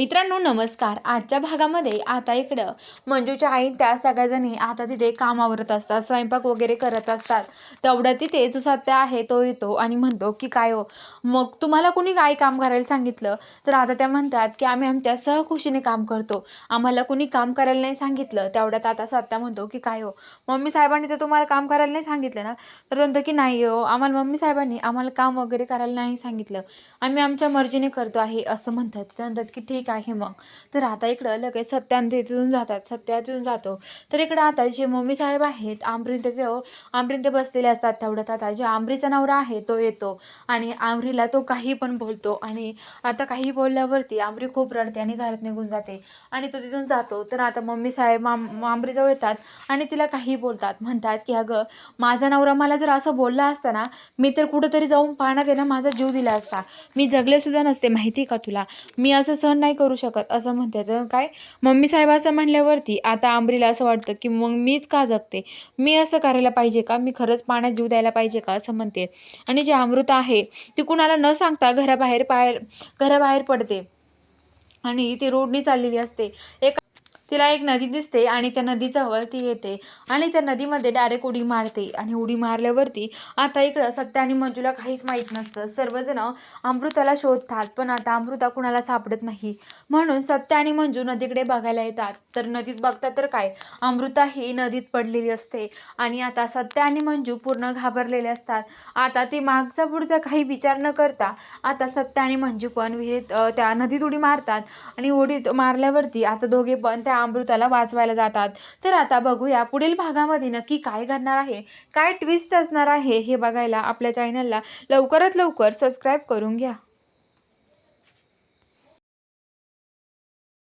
मित्रांनो नमस्कार. आजच्या भागामध्ये आता इकडं मंजूच्या आई त्या सगळ्याजणी आता तिथे काम आवरत असतात, स्वयंपाक वगैरे करत असतात. तेवढ्या तिथे जो सत्या आहे तो येतो आणि म्हणतो की काय हो, मग तुम्हाला कोणी काय काम करायला सांगितलं? तर आता त्या म्हणतात की आम्ही आमच्या सहखुशीने काम करतो, आम्हाला कोणी काम करायला नाही सांगितलं. तेवढ्यात आता सत्या म्हणतो की काय हो, मम्मी साहेबांनी तर तुम्हाला काम करायला नाही सांगितलं ना? तर म्हणतो की नाही हो, आम्हाला मम्मी साहेबांनी आम्हाला काम वगैरे करायला नाही सांगितलं, आम्ही आमच्या मर्जीने करतो आहे असं म्हणतात. ते म्हणतात की ठीक आहे मग. तर आता इकडं लगेच सत्या आणि ते तिथून जातात. सत्या तिथून जातो. तर इकडं आता जे मम्मी साहेब आहेत आमरीन ते बसलेले असतात. तेवढ्यात आता जे आमरीचा नवरा आहे तो येतो आणि आमरीला तो काही पण बोलतो आणि आता काही बोलल्यावरती आमरी खूप रडते आणि घरात निघून जाते आणि तो तिथून जातो. तर आता मम्मी साहेब आमरीजवळ येतात आणि तिला काही बोलतात. म्हणतात की अगं, माझा नवरा मला जर असं बोलला असता ना, मी तर कुठंतरी जाऊन पाण्यात आहे ना माझा जीव दिला असता, मी जगले सुद्धा नसते, माहिती का तुला? मी असं सहन नाही करू शकत असं म्हणते. तर काय मम्मी साहेब असं म्हणल्यावरती आता आंबरीला असं वाटतं की मग मीच का जगते, मी असं करायला पाहिजे का, मी खरंच पाण्यात जीव द्यायला पाहिजे का असं म्हणते. आणि जी अमृता आहे ती कुणाला न सांगता घराबाहेर पडते आणि ती रोडनी चाललेली असते. तिला एक नदी दिसते आणि त्या नदीजवळ ती येते आणि त्या नदीमध्ये डायरेक्ट उडी मारते आणि उडी मारल्यावरती आता इकडं सत्या आणि मंजूला काहीच माहीत नसतं. सर्वजण अमृताला शोधतात पण आता अमृता कुणाला सापडत नाही. म्हणून सत्या आणि मंजू नदीकडे बघायला येतात. तर नदीत बघतात तर काय, अमृता ही नदीत पडलेली असते आणि आता सत्या आणि मंजू पूर्ण घाबरलेले असतात. आता ती मागचा पुढचा काही विचार न करता आता सत्या आणि मंजू पण विहिरीत त्या नदीत उडी मारतात आणि उडीत मारल्यावरती आता दोघे पण त्या अमृताला वाचवायला जातात. तर आता बघूया पुढील भागामध्ये नक्की काय घडणार आहे, काय ट्विस्ट असणार आहे हे बघायला आपल्या चॅनलला लवकरात लवकर सबस्क्राईब करून घ्या.